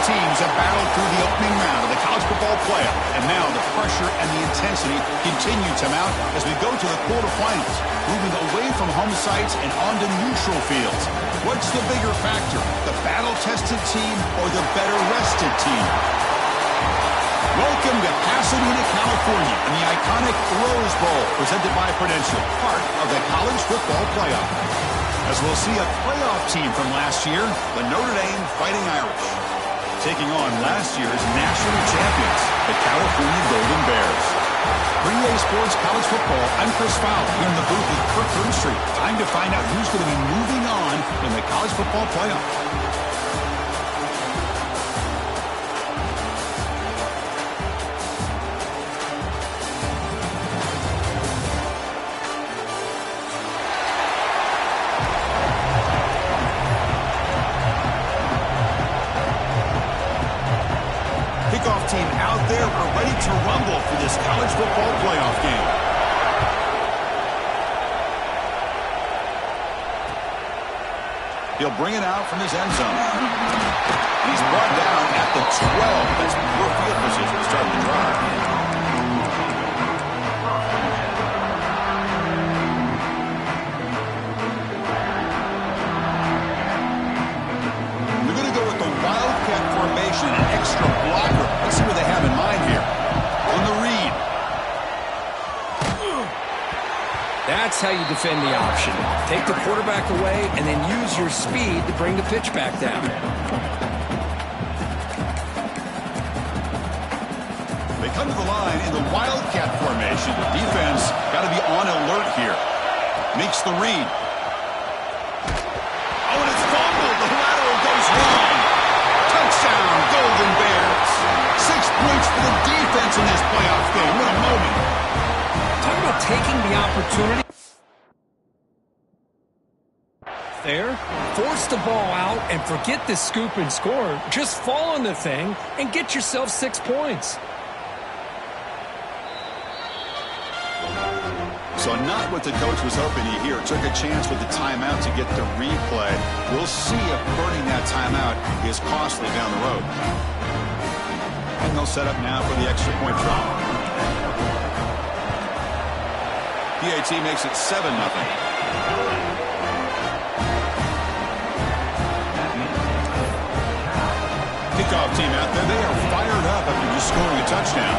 teams have battled through the opening round of the college football playoff, and now the pressure and the intensity continue to mount as we go to the quarterfinals, moving away from home sites and onto neutral fields. What's the bigger factor, the battle-tested team or the better-rested team? Welcome to Pasadena, California, and the iconic Rose Bowl, presented by Prudential, part of the college football playoff. As we'll see a playoff team from last year, the Notre Dame Fighting Irish, taking on last year's national champions, the California Golden Bears. For EA Sports College Football, I'm Chris Fowler here in the booth with Kirk Street. Time to find out who's going to be moving on in the college football playoff. Team out there, we're ready to rumble for this college football playoff game. He'll bring it out from his end zone. He's brought down at the 12. That's poor field position to start the drive. An extra blocker. Let's see what they have in mind here. On the read. That's how you defend the option. Take the quarterback away and then use your speed to bring the pitch back down. They come to the line in the wildcat formation. The defense got to be on alert here. Makes the read. Oh, and it's fumbled. The lateral goes wrong. Touchdown, Golden Bears. 6 points for the defense in this playoff game. What a moment. Talk about taking the opportunity. There, force the ball out and forget the scoop and score. Just fall on the thing and get yourself 6 points. So not what the coach was hoping to hear. Took a chance with the timeout to get the replay. We'll see if burning that timeout is costly down the road. And they'll set up now for the extra point drop. PAT makes it 7-0. Kickoff team out there. They are fired up after just scoring a touchdown.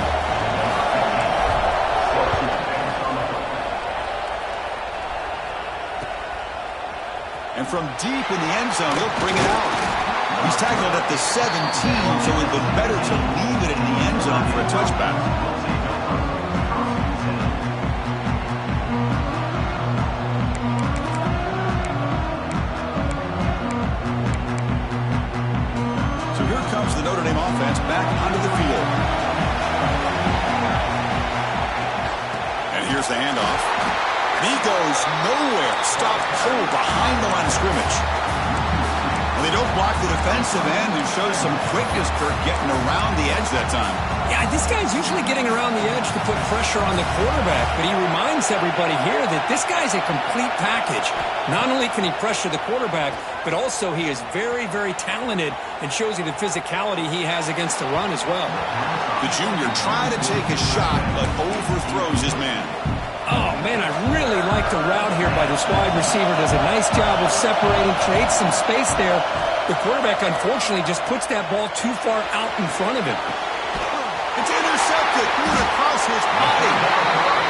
And from deep in the end zone, he'll bring it out. He's tackled at the 17, so it would have been better to leave it in the end zone for a touchback. So here comes the Notre Dame offense back onto the field. And here's the handoff. He goes nowhere. Stopped cold behind the line of scrimmage. Well, they don't block the defensive end, who shows some quickness, Kirk, getting around the edge that time. Yeah, this guy's usually getting around the edge to put pressure on the quarterback, but he reminds everybody here that this guy's a complete package. Not only can he pressure the quarterback, but also he is very, very talented and shows you the physicality he has against the run as well. The junior trying to take a shot, but overthrows his man. Oh, man, I really like the route here by this wide receiver. Does a nice job of separating, creates some space there. The quarterback, unfortunately, just puts that ball too far out in front of him. It's intercepted. Through across his body.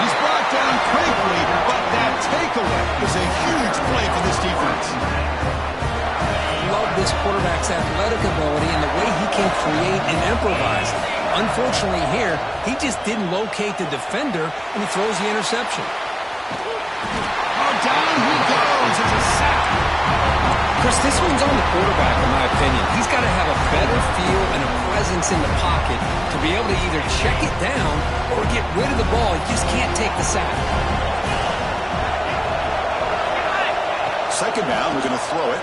He's brought down quickly, but that takeaway is a huge play for this defense. I love this quarterback's athletic ability and the way he can create and improvise. Unfortunately here, he just didn't locate the defender, and he throws the interception. Oh, down he goes. It's a sack. Chris, this one's on the quarterback, in my opinion. He's got to have a better feel and a presence in the pocket to be able to either check it down or get rid of the ball. He just can't take the sack. Second down, we're going to throw it.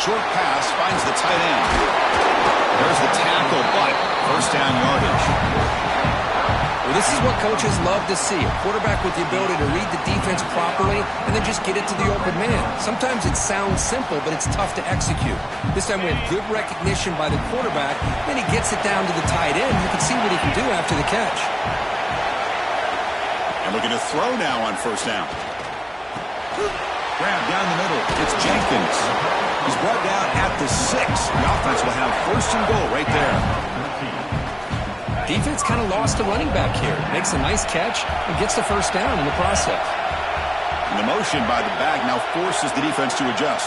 Short pass finds the tight end. There's the tackle, but first down yardage. Well, this is what coaches love to see. A quarterback with the ability to read the defense properly and then just get it to the open man. Sometimes it sounds simple, but it's tough to execute. This time we have good recognition by the quarterback. Then he gets it down to the tight end. You can see what he can do after the catch. And looking to throw now on first down. Grab down the middle. It's Jenkins. He's brought down at the 6. The offense will have first and goal right there. Defense kind of lost the running back here. Makes a nice catch and gets the first down in the process. And the motion by the back now forces the defense to adjust.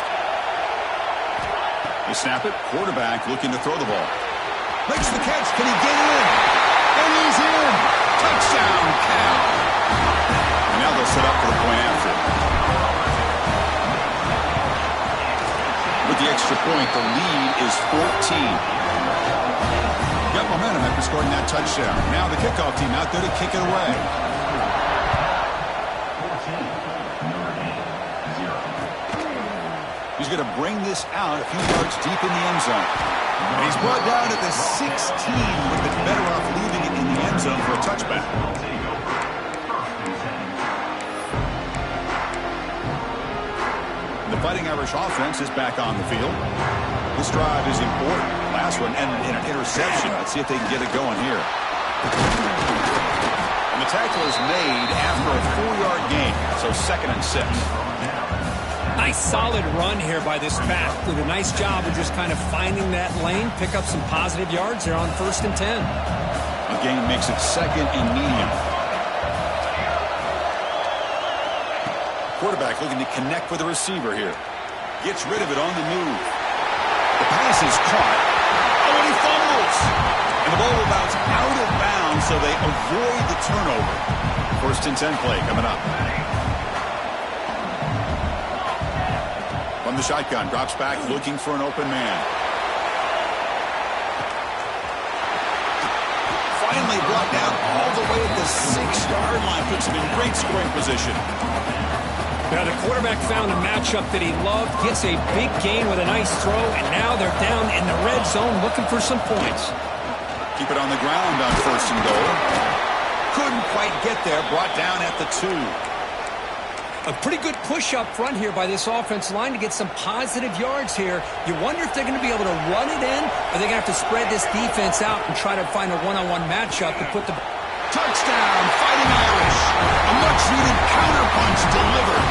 They snap it. Quarterback looking to throw the ball. Makes the catch. Can he get in? And he's in. Touchdown, Cal. And now they'll set up for the point after. With the extra point, the lead is 14. Got momentum after scoring that touchdown. Now the kickoff team out there to kick it away. He's going to bring this out a few yards deep in the end zone. And he's brought down at the 16. Would have been better off leaving it in the end zone for a touchback. The Fighting Irish offense is back on the field. This drive is important. Last one ended in an interception. Let's see if they can get it going here. And the tackle is made after a 4-yard gain. So 2nd and 6. Nice solid run here by this back. Did a nice job of just kind of finding that lane, pick up some positive yards there on 1st and 10. The game makes it 2nd and medium. Quarterback looking to connect with the receiver here. Gets rid of it on the move. The pass is caught. Oh, and he fumbles. And the ball will bounce out of bounds, so they avoid the turnover. 1st and 10 play coming up. From the shotgun, drops back looking for an open man. Finally brought down all the way at the 6-yard line. Puts him in great scoring position. Now the quarterback found a matchup that he loved, gets a big gain with a nice throw, and now they're down in the red zone looking for some points. Keep it on the ground on 1st and goal. Couldn't quite get there, brought down at the 2. A pretty good push up front here by this offensive line to get some positive yards here. You wonder if they're going to be able to run it in, or they're going to have to spread this defense out and try to find a one-on-one matchup to put the... Touchdown, Fighting Irish. A much-needed counterpunch delivered.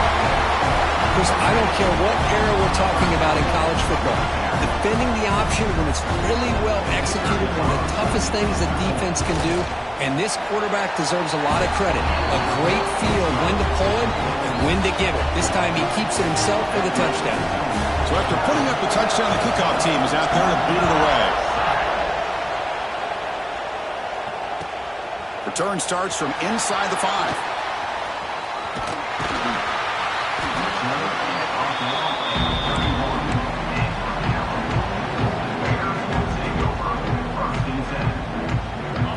Chris, I don't care what era we're talking about in college football. Defending the option when it's really well executed, one of the toughest things that defense can do, and this quarterback deserves a lot of credit. A great feel when to pull it and when to give it. This time he keeps it himself for the touchdown. So after putting up the touchdown, the kickoff team is out there to boot it away. Return starts from inside the 5.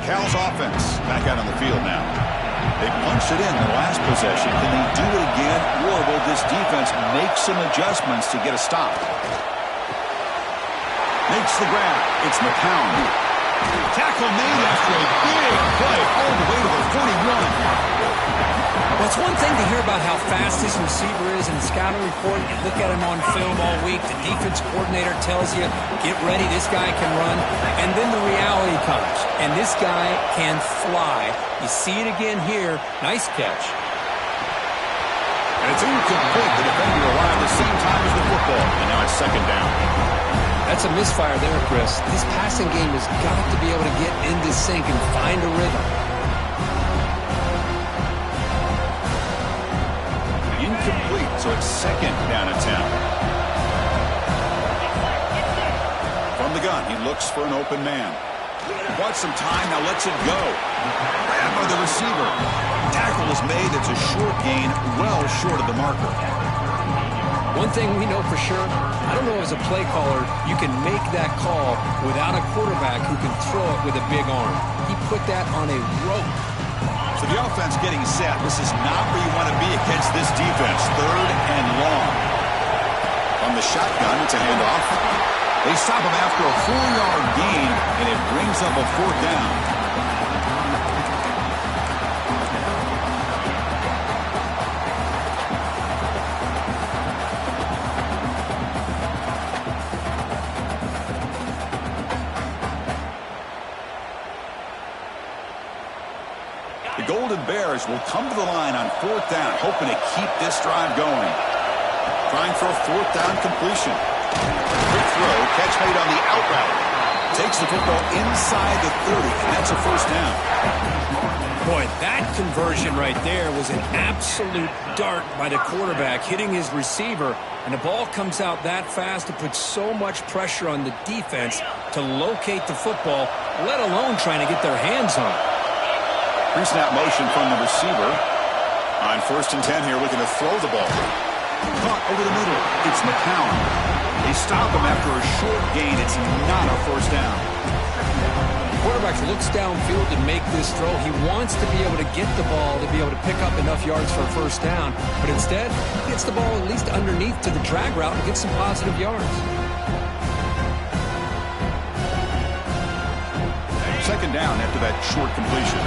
Cal's offense back out on the field now. They punched it in the last possession. Can they do it again, or will this defense make some adjustments to get a stop? Makes the grab. It's McCown. Tackle made after a big play all the way to the 41. Well, it's one thing to hear about how fast this receiver is in the scouting report. You look at him on film all week. The defense coordinator tells you, get ready, this guy can run. And then the reality comes. And this guy can fly. You see it again here. Nice catch. And it's incomplete. The defender arrived at the same time as the football. And now it's 2nd down. That's a misfire there, Chris. This passing game has got to be able to get into sync and find a rhythm. Incomplete, so it's 2nd down and 10. From the gun, he looks for an open man. Bought some time, now lets it go. Grab by the receiver. Tackle is made, it's a short gain, well short of the marker. One thing we know for sure, I don't know as a play caller, you can make that call without a quarterback who can throw it with a big arm. He put that on a rope. So the offense getting set. This is not where you want to be against this defense. 3rd and long. On the shotgun, it's a handoff. They stop him after a 4-yard gain, and it brings up a 4th down. Golden Bears will come to the line on 4th down, hoping to keep this drive going. Trying for a 4th down completion. Quick throw, catch made on the out route. Takes the football inside the 30, and that's a 1st down. Boy, that conversion right there was an absolute dart by the quarterback, hitting his receiver, and the ball comes out that fast to put so much pressure on the defense to locate the football, let alone trying to get their hands on it. Pre-snap motion from the receiver. On 1st and 10 here, looking to throw the ball. Caught over the middle. It's McCown. They stop him after a short gain. It's not a 1st down. The quarterback looks downfield to make this throw. He wants to be able to get the ball to be able to pick up enough yards for a 1st down. But instead, he gets the ball at least underneath to the drag route and gets some positive yards. 2nd down after that short completion.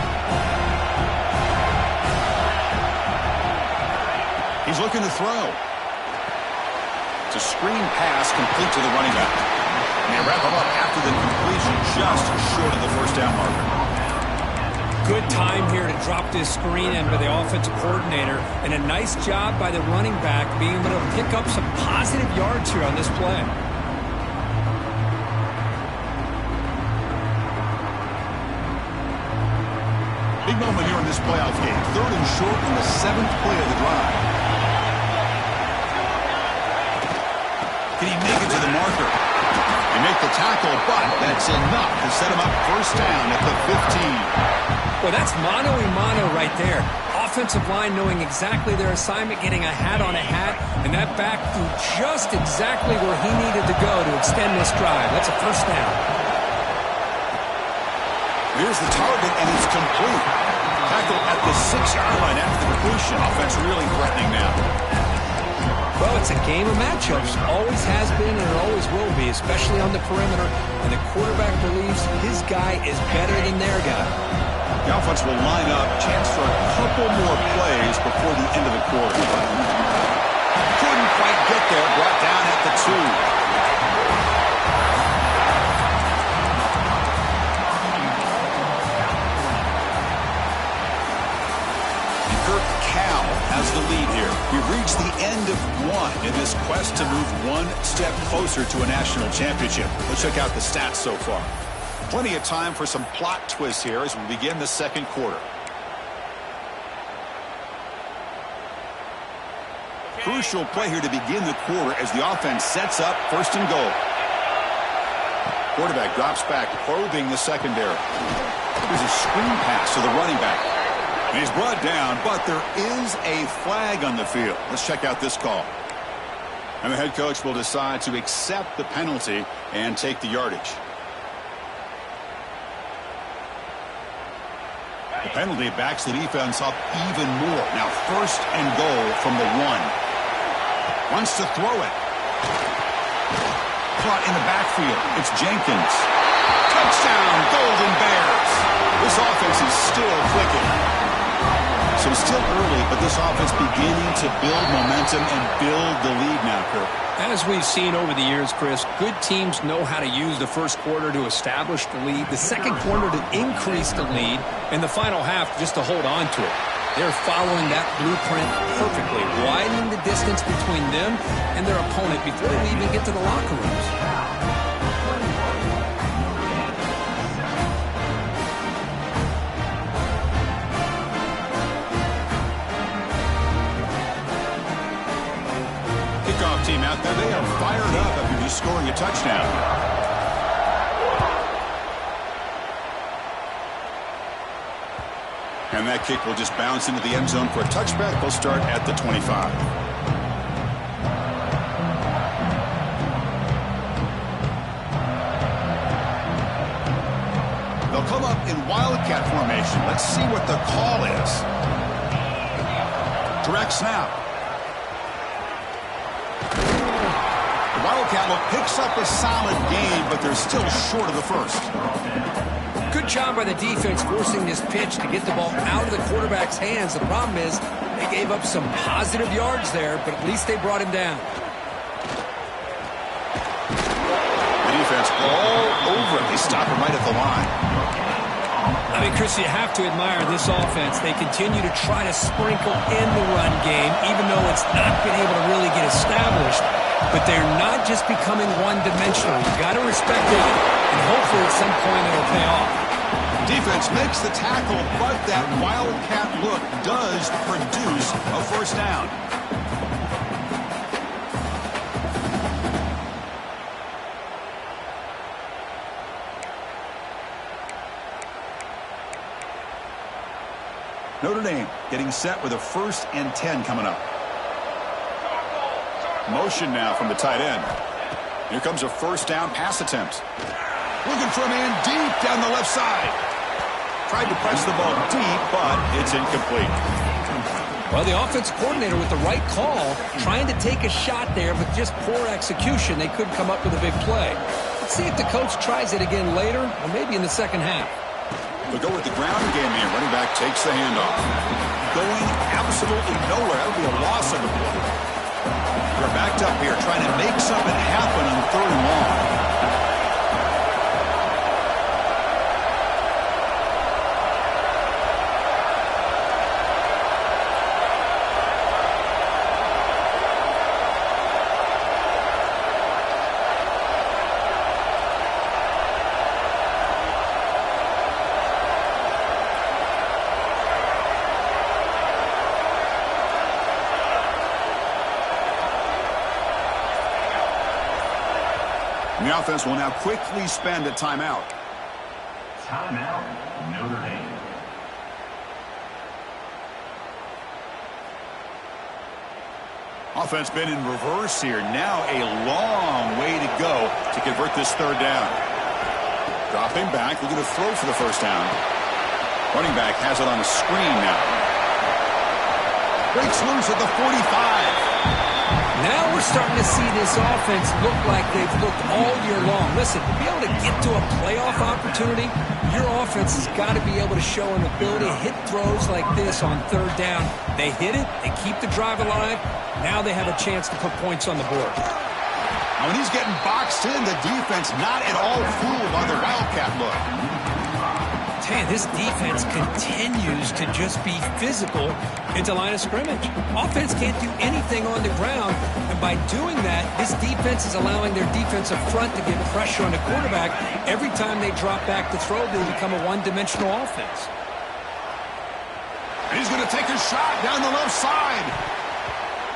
He's looking to throw. It's a screen pass complete to the running back. And they wrap him up after the completion, just short of the 1st down marker. Good time here to drop this screen in by the offensive coordinator, and a nice job by the running back being able to pick up some positive yards here on this play. Big moment here in this playoff game. 3rd and short in the 7th play of the drive. Can he make it to the marker? They make the tackle, but that's enough to set him up 1st down at the 15. Well, that's mano-a-mano right there. Offensive line knowing exactly their assignment, getting a hat on a hat, and that back threw just exactly where he needed to go to extend this drive. That's a 1st down. Here's the target, and it's complete. Tackle at the 6-yard line after the completion. Offense really threatening now. Well, it's a game of matchups. Always has been and it always will be, especially on the perimeter. And the quarterback believes his guy is better than their guy. The offense will line up. Chance for a couple more plays before the end of the quarter. Couldn't quite get there. Brought down at the 2. Has the lead here. We've reached the end of 1 in this quest to move 1 step closer to a national championship. Let's check out the stats so far. Plenty of time for some plot twists here as we begin the 2nd quarter. Crucial play here to begin the quarter as the offense sets up 1st and goal. Quarterback drops back, probing the secondary. There's a screen pass to the running back. And he's brought down, but there is a flag on the field. Let's check out this call. And the head coach will decide to accept the penalty and take the yardage. The penalty backs the defense up even more. Now 1st and goal from the 1. Wants to throw it. Caught in the backfield. It's Jenkins. Touchdown, Golden Bears. This offense is still clicking. So it's still early, but this offense beginning to build momentum and build the lead now, Kirk. As we've seen over the years, Chris, good teams know how to use the 1st quarter to establish the lead, the 2nd quarter to increase the lead, and the final half just to hold on to it. They're following that blueprint perfectly, widening the distance between them and their opponent before they even get to the locker rooms. Team out there, they are fired up after just scoring a touchdown. And that kick will just bounce into the end zone for a touchback. They'll start at the 25. They'll come up in wildcat formation. Let's see what the call is. Direct snap. Wildcat look picks up a solid game, but they're still short of the 1st. Good job by the defense forcing this pitch to get the ball out of the quarterback's hands. The problem is they gave up some positive yards there, but at least they brought him down. The defense all over it. They stop him right at the line. I mean, Chris, you have to admire this offense. They continue to try to sprinkle in the run game, even though it's not been able to really get established. But they're not just becoming one-dimensional. You've got to respect that, and hopefully at some point it'll pay off. Defense makes the tackle, but that wildcat look does produce a first down. Notre Dame getting set with a 1st and 10 coming up. Motion now from the tight end. Here comes a first down pass attempt. Looking for a man deep down the left side. Tried to press the ball deep, but it's incomplete. Well, the offense coordinator with the right call, trying to take a shot there, but just poor execution. They couldn't come up with a big play. Let's see if the coach tries it again later, or maybe in the second half. They'll go with the ground game here. Running back takes the handoff. Going absolutely nowhere. That would be a loss of the play. They're backed up here trying to make something happen on 3rd and long. And the offense will now quickly spend a timeout. Timeout, Notre Dame. Offense been in reverse here. Now a long way to go to convert this 3rd down. Dropping back, looking to throw for the first down. Running back has it on a screen now. Breaks loose at the 45. Now we're starting to see this offense look like they've looked all year long. Listen, to be able to get to a playoff opportunity, your offense has got to be able to show an ability to hit throws like this on 3rd down. They hit it, they keep the drive alive. Now they have a chance to put points on the board. Now when he's getting boxed in, the defense not at all fooled by the wildcat look. Man, this defense continues to just be physical into line of scrimmage. Offense can't do anything on the ground, and by doing that, this defense is allowing their defensive front to get pressure on the quarterback. Every time they drop back to throw, they become a one-dimensional offense. And he's going to take a shot down the left side.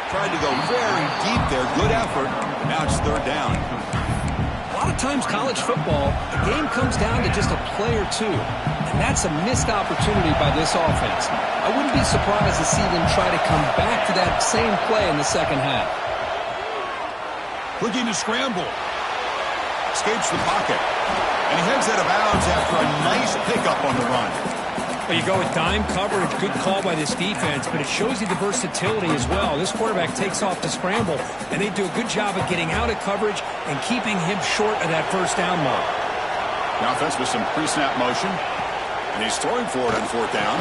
Tried to go very deep there. Good effort. Now it's 3rd down. A lot of times college football, the game comes down to just a play or two. And that's a missed opportunity by this offense. I wouldn't be surprised to see them try to come back to that same play in the second half. Looking to scramble. Escapes the pocket. And he heads out of bounds after a nice pickup on the run. Well, you go with dime coverage. Good call by this defense, but it shows you the versatility as well. This quarterback takes off to scramble, and they do a good job of getting out of coverage and keeping him short of that first down mark. The offense with some pre-snap motion. And he's throwing for it on 4th down.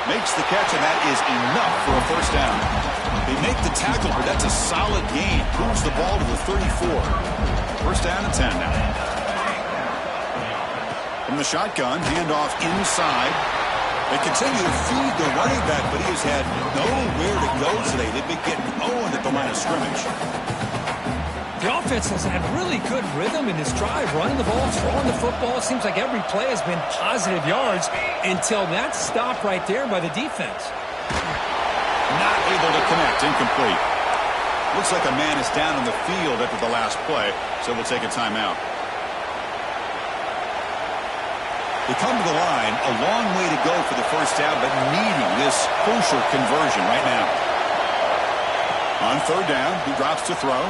Makes the catch, and that is enough for a first down. They make the tackle, but that's a solid gain. Moves the ball to the 34. First down and 10 now. From the shotgun, handoff inside. They continue to feed the running back, but he has had nowhere to go today. They've been getting owned at the line of scrimmage. The offense has had really good rhythm in this drive, running the ball, throwing the football. It seems like every play has been positive yards until that stop right there by the defense. Not able to connect, incomplete. Looks like a man is down on the field after the last play, so we'll take a timeout. They come to the line, a long way to go for the first down, but needing this crucial conversion right now. On 3rd down, he drops to throw.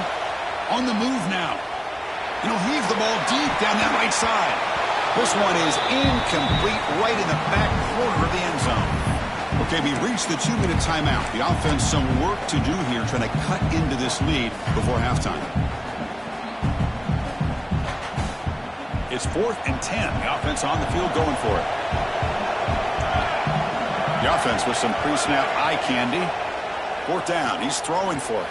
On the move now. And he'll heave the ball deep down that right side. This one is incomplete, right in the back corner of the end zone. Okay, we reached the 2-minute timeout. The offense some work to do here, trying to cut into this lead before halftime. It's 4th and 10. The offense on the field going for it. The offense with some pre-snap eye candy. 4th down. He's throwing for it.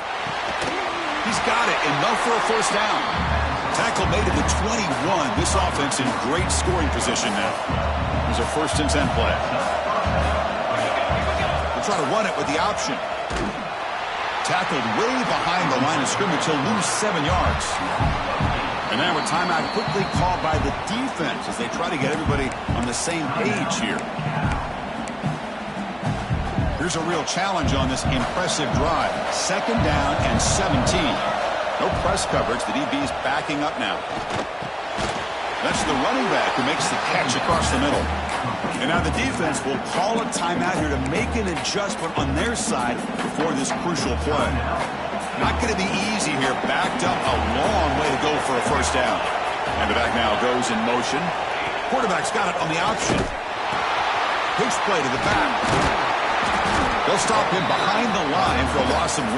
He's got it. Enough for a first down. Tackle made at the 21. This offense in great scoring position now. There's a 1st and 10 play. They'll try to run it with the option. Tackled way behind the line of scrimmage. He'll lose 7 yards. And now a timeout quickly called by the defense as they try to get everybody on the same page here. Here's a real challenge on this impressive drive. 2nd down and 17. No press coverage. The DB's backing up now. That's the running back who makes the catch across the middle. And now the defense will call a timeout here to make an adjustment on their side before this crucial play. Not going to be easy here. Backed up a long way to go for a 1st down. And the back now goes in motion. Quarterback's got it on the option. Pitch play to the back. They'll stop him behind the line for a loss of 1.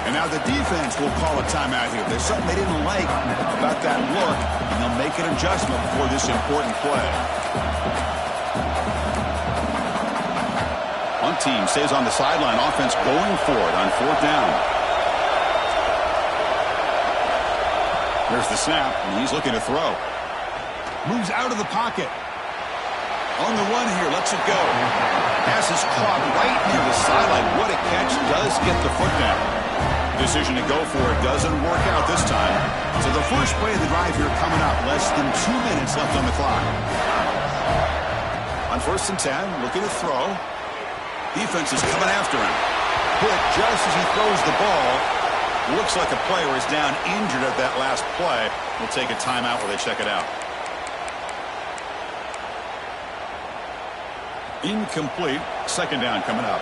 And now the defense will call a timeout here. There's something they didn't like about that look, and they'll make an adjustment before this important play. Punt team stays on the sideline. Offense going for it on 4th down. There's the snap, and he's looking to throw. Moves out of the pocket. On the run here, lets it go. Pass is caught right near the sideline. What a catch. Does get the foot down. Decision to go for it doesn't work out this time. So the first play of the drive here coming up. Less than 2 minutes left on the clock. On 1st and 10, looking to throw. Defense is coming after him. Hit just as he throws the ball. Looks like a player is down injured at that last play. We'll take a timeout while they check it out. Incomplete. 2nd down coming up.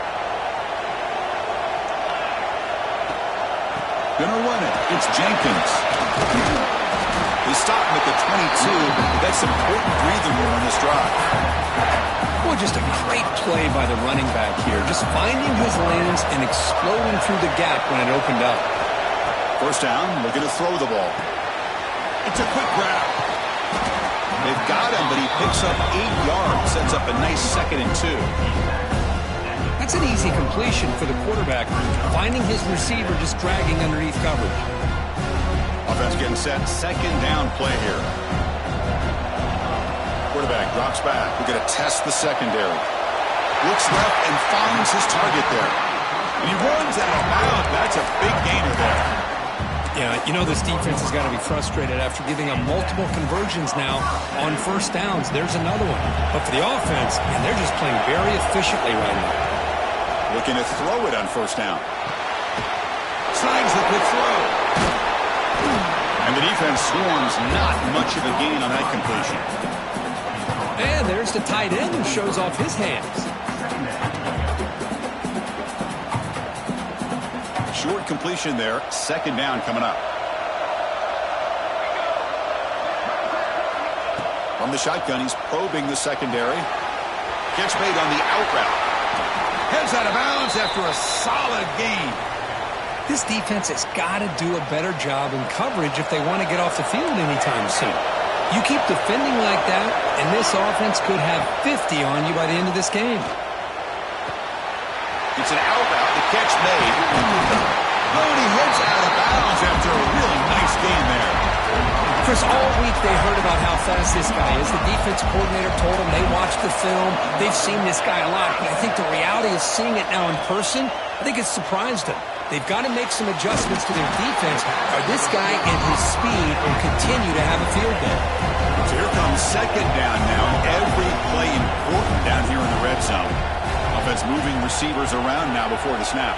Gonna run it. It's Jenkins. They stop him at the 22. That's important breathing room on this drive. Well, just a great play by the running back here. Just finding his lanes and exploding through the gap when it opened up. 1st down. Looking to throw the ball. It's a quick grab. They've got him, but he picks up 8 yards. Sets up a nice 2nd and 2. That's an easy completion for the quarterback. Finding his receiver just dragging underneath coverage. Offense getting set. 2nd down play here. Quarterback drops back. We're going to test the secondary. Looks left and finds his target there. And he runs out of bounds. That's a big gainer there. Yeah, you know this defense has got to be frustrated after giving up multiple conversions now on 1st downs. There's another one. But for the offense, and they're just playing very efficiently right now. Looking to throw it on 1st down. Slides the quick throw. And the defense swarms. Not much of a gain on that completion. And there's the tight end who shows off his hands. Short completion there. 2nd down coming up. From the shotgun, he's probing the secondary. Catch made on the out route. Heads out of bounds after a solid gain. This defense has got to do a better job in coverage if they want to get off the field anytime soon. You keep defending like that, and this offense could have 50 on you by the end of this game. It's an out route. The catch made. Oh, and he heads out of bounds after a really nice gain there. Chris, all week they heard about how fast this guy is. The defense coordinator told them they watched the film. They've seen this guy a lot. But I think the reality of seeing it now in person, I think it's surprised them. They've got to make some adjustments to their defense, or this guy and his speed will continue to have a field day. So here comes 2nd down now. Every play important down here in the red zone. Offense moving receivers around now before the snap.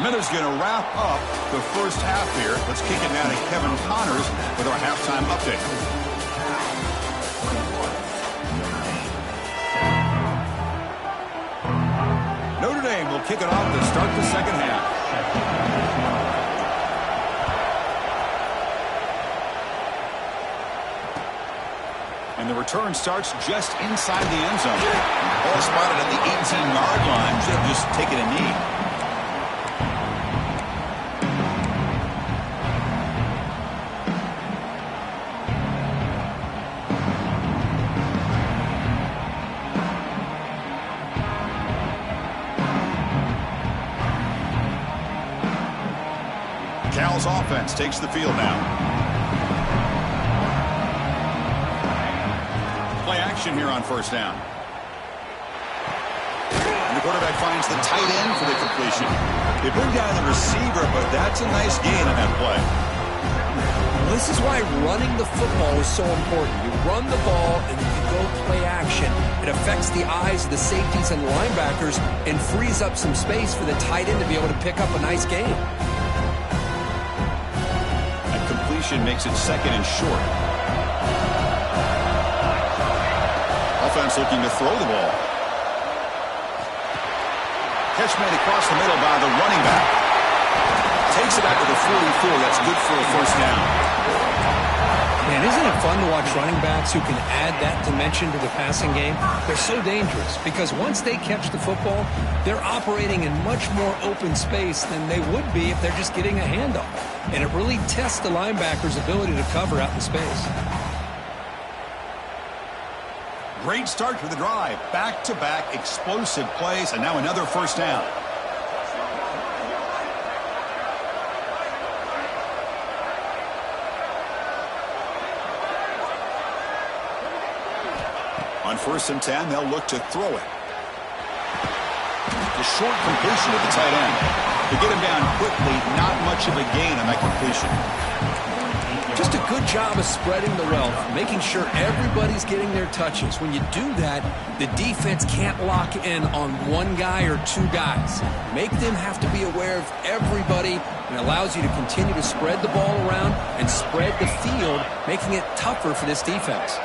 Miller's going to wrap up the 1st half here. Let's kick it now to Kevin Connors with our halftime update. Notre Dame will kick it off to start the 2nd half. And the return starts just inside the end zone. Ball spotted at the 18-yard line. Should have just taken a knee. Cal's offense takes the field now. Play action here on first down. And the quarterback finds the tight end for the completion. They bring down the receiver, but that's a nice gain on that play. This is why running the football is so important. You run the ball and you go play action. It affects the eyes of the safeties and linebackers and frees up some space for the tight end to be able to pick up a nice gain. That completion makes it second and short. Offense looking to throw the ball. Catch made across the middle by the running back. Takes it out to the 44. That's good for a first down. Man, isn't it fun to watch running backs who can add that dimension to the passing game? They're so dangerous because once they catch the football, they're operating in much more open space than they would be if they're just getting a handoff. And it really tests the linebacker's ability to cover out in space. Great start to the drive. Back-to-back explosive plays, and now another first down. On 1st and 10, they'll look to throw it. The short completion of the tight end. To get him down quickly, not much of a gain on that completion. Just a good job of spreading the wealth, making sure everybody's getting their touches. When you do that, the defense can't lock in on one guy or two guys. Make them have to be aware of everybody, and it allows you to continue to spread the ball around and spread the field, making it tougher for this defense.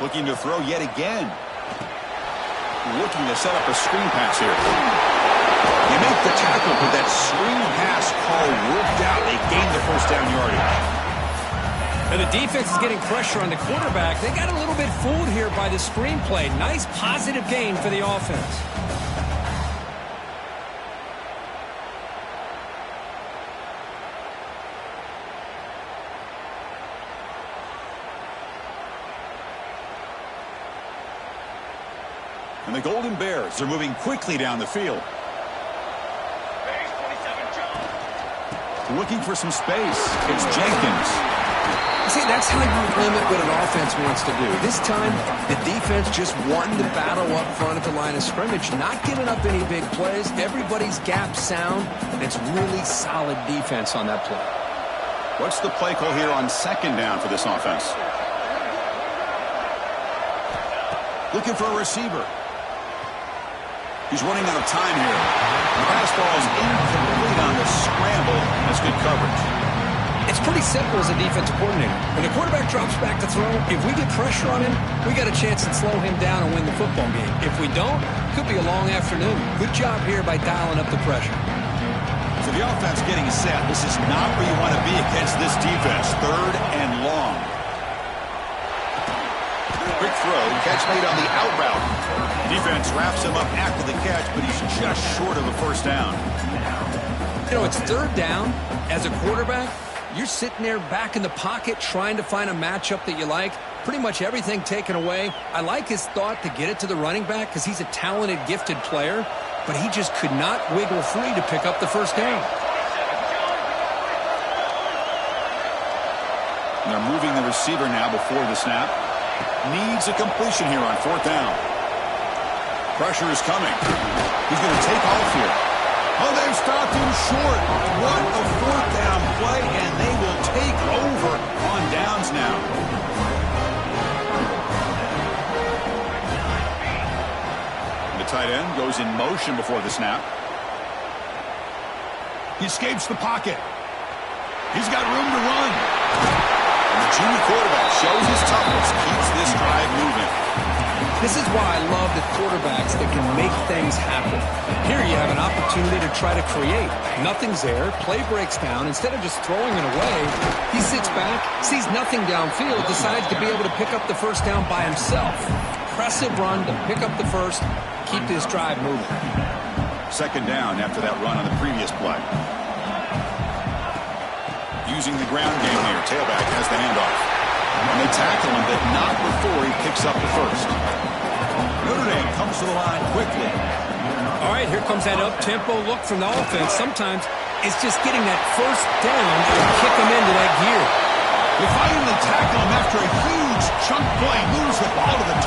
Looking to throw yet again. Looking to set up a screen pass here. You make the tackle, but that screen pass call worked out. They gained the first down yardage. And the defense is getting pressure on the quarterback. They got a little bit fooled here by the screen play. Nice positive gain for the offense. And the Golden Bears are moving quickly down the field. Looking for some space. It's Jenkins. See, that's how you limit what an offense wants to do. This time, the defense just won the battle up front at the line of scrimmage, not giving up any big plays. Everybody's gap sound, and it's really solid defense on that play. What's the play call here on 2nd down for this offense? Looking for a receiver. He's running out of time here. The pass ball is incomplete on the scramble. That's good coverage. It's pretty simple as a defensive coordinator. When the quarterback drops back to throw, if we get pressure on him, we got a chance to slow him down and win the football game. If we don't, it could be a long afternoon. Good job here by dialing up the pressure. So the offense getting set. This is not where you want to be against this defense. 3rd and long. Quick throw. Catch made on the out route. Defense wraps him up after the catch, but he's just short of the first down. You know, it's 3rd down. As a quarterback, you're sitting there back in the pocket trying to find a matchup that you like. Pretty much everything taken away. I like his thought to get it to the running back because he's a talented, gifted player, but he just could not wiggle free to pick up the first down. And they're moving the receiver now before the snap. Needs a completion here on 4th down. Pressure is coming. He's going to take off here. Oh, they've stopped him short. What a 4th down play, and they will take over on downs now. The tight end goes in motion before the snap. He escapes the pocket. He's got room to run. And the junior quarterback shows his toughness, keeps this drive moving. This is why I love the quarterbacks that can make things happen. Here you have an opportunity to try to create. Nothing's there. Play breaks down. Instead of just throwing it away, he sits back, sees nothing downfield, decides to be able to pick up the first down by himself. Impressive run to pick up the first, keep this drive moving. 2nd down after that run on the previous play. Using the ground game here. Tailback has the handoff. And they tackle him, but not before he picks up the first. Notre Dame comes to the line quickly. All right, here comes that up-tempo look from the offense. Sometimes it's just getting that first down to kick them into that gear. They finally tackle him after a huge chunk play. Moves the ball to the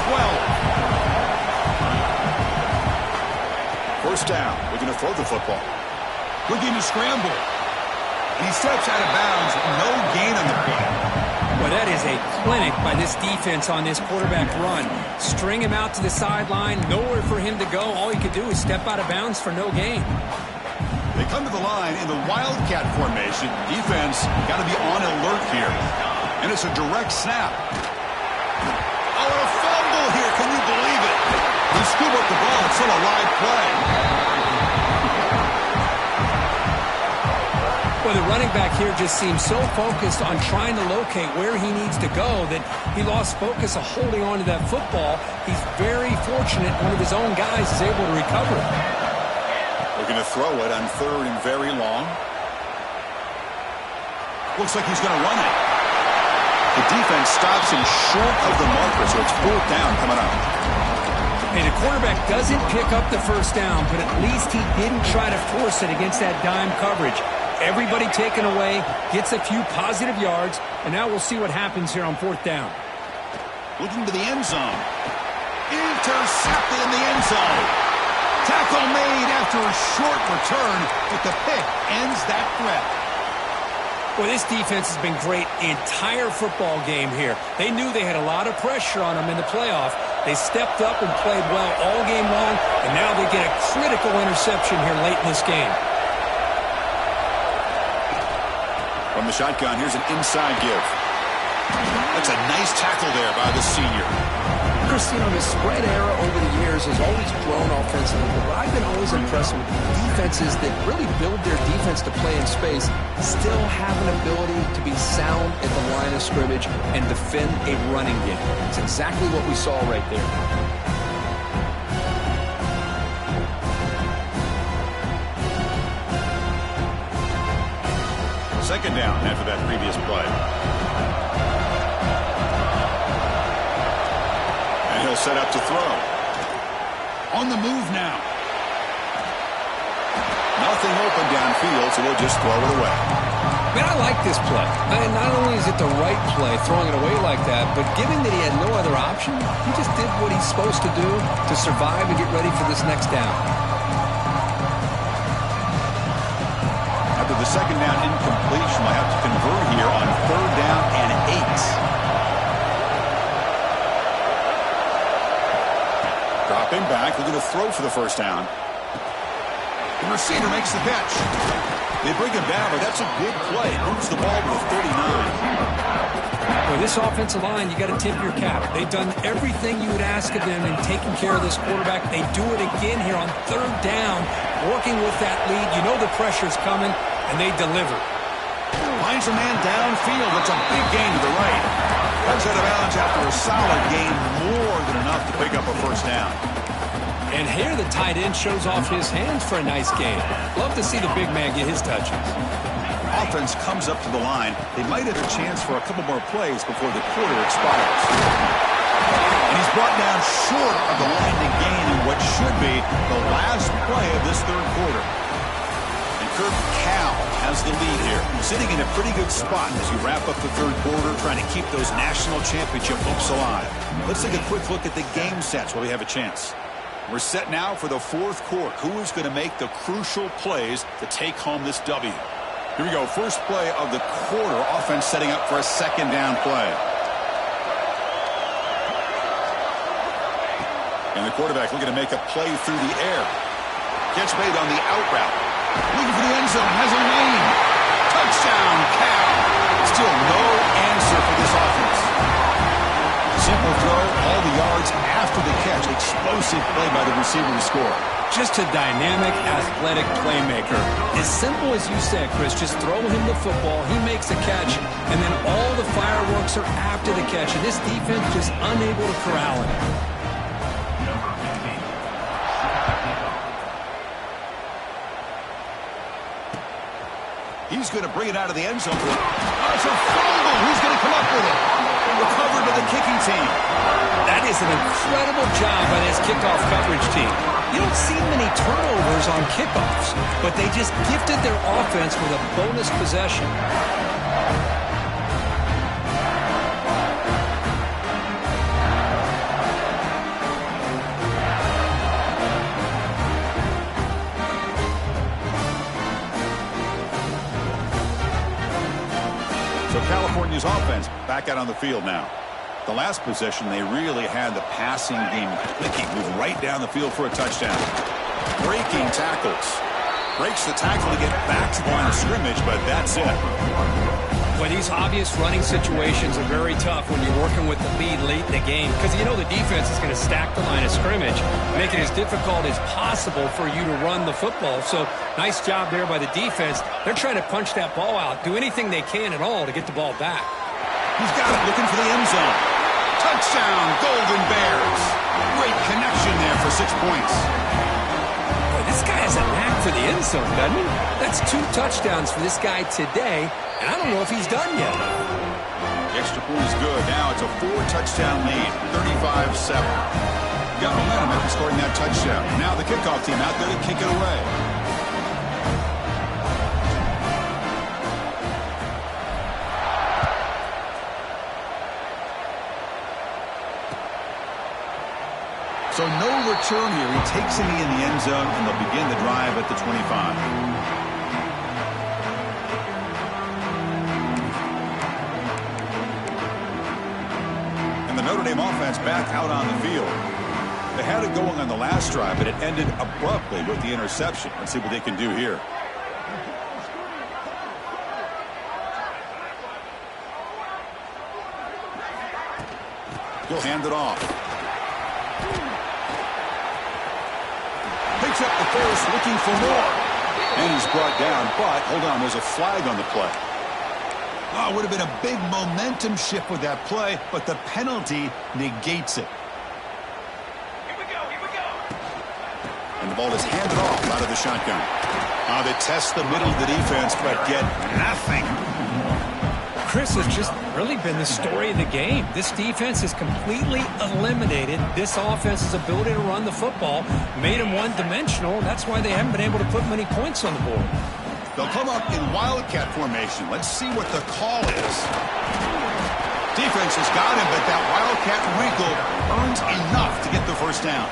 12. First down. We're going to throw the football. Looking to scramble. He steps out of bounds. No gain on the play. Well, that is a clinic by this defense on this quarterback run. String him out to the sideline. Nowhere for him to go. All he could do is step out of bounds for no gain. They come to the line in the Wildcat formation. Defense got to be on alert here. And it's a direct snap. Oh, a fumble here. Can you believe it? They scoop up the ball. It's still a live play. Well, the running back here just seems so focused on trying to locate where he needs to go that he lost focus of holding on to that football. He's very fortunate one of his own guys is able to recover it. They're going to throw it on third and very long. Looks like he's going to run it. The defense stops him short of the marker, so it's fourth down coming up. And the quarterback doesn't pick up the first down, but at least he didn't try to force it against that dime coverage. Everybody taken away, gets a few positive yards, and now we'll see what happens here on fourth down. Looking to the end zone. Intercepted in the end zone. Tackle made after a short return, but the pick ends that threat. Well, this defense has been great the entire football game here. They knew they had a lot of pressure on them in the playoff. They stepped up and played well all game long, and now they get a critical interception here late in this game. From the shotgun, here's an inside give. That's a nice tackle there by the senior. Chris, you know, the spread era over the years has always grown offensively, but I've been always impressed with defenses that really build their defense to play in space, still have an ability to be sound at the line of scrimmage and defend a running game. It's exactly what we saw right there. Second down after that previous play. And he'll set up to throw. On the move now. Nothing open downfield, so we'll just throw it away. Man, I like this play. And not only is it the right play, throwing it away like that, but given that he had no other option, he just did what he's supposed to do to survive and get ready for this next down. After the second down incompletion, we'll have to convert here on third down and 8. Dropping back, they're going to throw for the first down. The receiver makes the catch. They bring him down, but that's a big play. Moves the ball to the 39. Well, this offensive line, you got to tip your cap. They've done everything you would ask of them in taking care of this quarterback. They do it again here on third down, working with that lead. You know the pressure's coming, and they deliver. Finds a man downfield. That's a big gain to the right. Runs out of bounds after a solid gain, more than enough to pick up a first down. And here the tight end shows off his hands for a nice gain. Love to see the big man get his touches. Offense comes up to the line. They might have a chance for a couple more plays before the quarter expires. And he's brought down short of the line to gain in what should be the last play of this third quarter. And Kirk Cal has the lead here. He's sitting in a pretty good spot as you wrap up the third quarter, trying to keep those national championship hopes alive. Let's take a quick look at the game sets while we have a chance. We're set now for the fourth quarter. Who is going to make the crucial plays to take home this W? Here we go. First play of the quarter. Offense setting up for a second down play. And the quarterback looking to make a play through the air. Catch made on the out route. Looking for the end zone. Has a lane. Touchdown, Cal. Still no answer for this offense. Simple throw, all the yards after the catch. Explosive play by the receiver to score. Just a dynamic, athletic playmaker. As simple as you said, Chris, just throw him the football, he makes a catch, and then all the fireworks are after the catch. And this defense just unable to corral him. He's going to bring it out of the end zone. Oh, it's a fumble. Who's going to come up with it? recovered by the kicking team. That is an incredible job by this kickoff coverage team. You don't see many turnovers on kickoffs, but they just gifted their offense with a bonus possession. So California's offense back out on the field now. The last possession, they really had the passing game clicking. Moved right down the field for a touchdown. Breaking tackles. Breaks the tackle to get back to the line of scrimmage, but that's it. Well, these obvious running situations are very tough when you're working with the lead late in the game because you know the defense is going to stack the line of scrimmage, make it as difficult as possible for you to run the football. So nice job there by the defense. They're trying to punch that ball out, do anything they can at all to get the ball back. He's got it, looking for the end zone. Touchdown, Golden Bears. Great connection there for 6 points. Boy, this guy has a knack for the end zone, doesn't he? That's 2 touchdowns for this guy today, and I don't know if he's done yet. The extra point is good. Now it's a 4-touchdown lead, 35-7. Got momentum after scoring that touchdown. Now the kickoff team out there to kick it away. So no return here. He takes him in the end zone, and they'll begin the drive at the 25. And the Notre Dame offense back out on the field. They had it going on the last drive, but it ended abruptly with the interception. Let's see what they can do here. He'll hand it off. Picks up the first, looking for more. And he's brought down, but hold on, there's a flag on the play. Oh, it would have been a big momentum shift with that play, but the penalty negates it. Here we go. And the ball is handed off out of the shotgun. They test the middle of the defense, but get nothing. Chris has just really been the story of the game. This defense has completely eliminated this offense's ability to run the football, made them one-dimensional, and that's why they haven't been able to put many points on the board. They'll come up in wildcat formation. Let's see what the call is. Defense has got him, but that wildcat wrinkle earns enough to get the first down.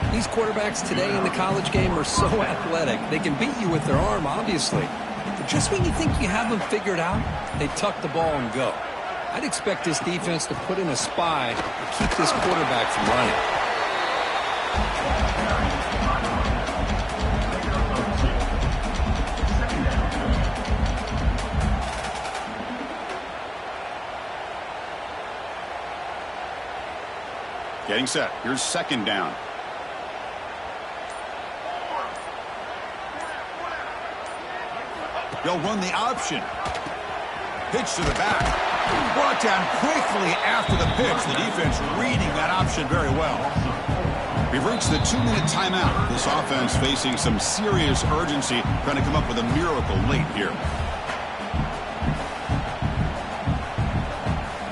These quarterbacks today in the college game are so athletic. They can beat you with their arm, obviously. But just when you think you have them figured out, they tuck the ball and go. I'd expect this defense to put in a spy to keep this quarterback from running. Getting set. Here's second down. They'll run the option. Pitch to the back. Brought down quickly after the pitch. The defense reading that option very well. We've reached the 2-minute timeout. This offense facing some serious urgency, trying to come up with a miracle late here.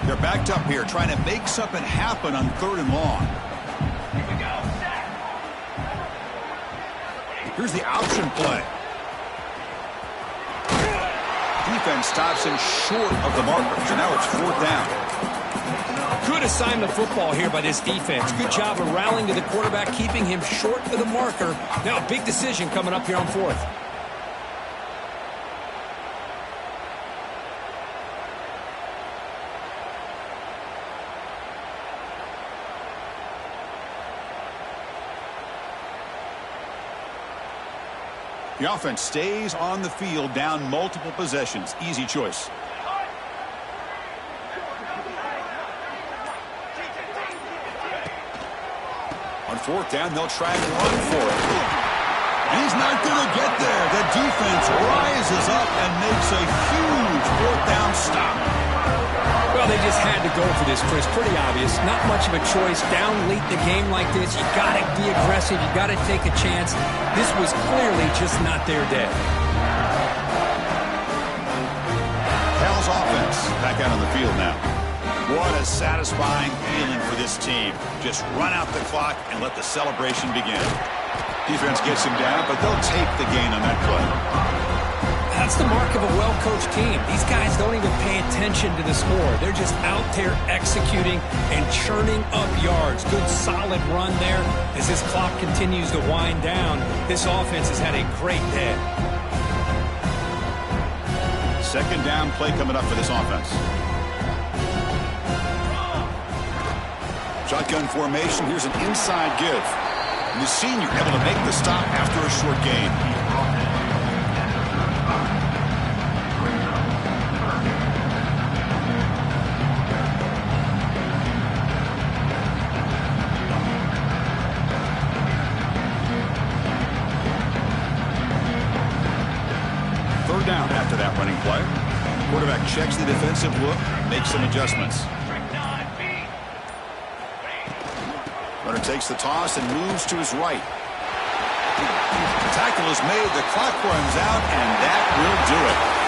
They're backed up here, trying to make something happen on 3rd and long. Here we go. Here's the option play. Defense stops him short of the marker, so now it's 4th down. Good assignment football here by this defense. Good job of rallying to the quarterback, keeping him short of the marker. Now a big decision coming up here on 4th. The offense stays on the field, down multiple possessions. Easy choice. On 4th down, they'll try and run for it. And he's not going to get there. The defense rises up and makes a huge 4th down stop. Well, they just had to go for this, Chris. Pretty obvious. Not much of a choice. Down late in the game like this, you got to be aggressive. You got to take a chance. This was clearly just not their day. Cal's offense back out on the field now. What a satisfying feeling for this team. Just run out the clock and let the celebration begin. Defense gets him down, but they'll take the gain on that play. That's the mark of a well-coached team. These guys don't even pay attention to the score. They're just out there executing and churning up yards. Good, solid run there. As this clock continues to wind down, this offense has had a great day. Second down play coming up for this offense. Shotgun formation. Here's an inside give. And the senior able to make the stop after a short gain. Third down after that running play. Quarterback checks the defensive look, makes some adjustments. Runner takes the toss and moves to his right. The tackle is made, the clock runs out, and that will do it.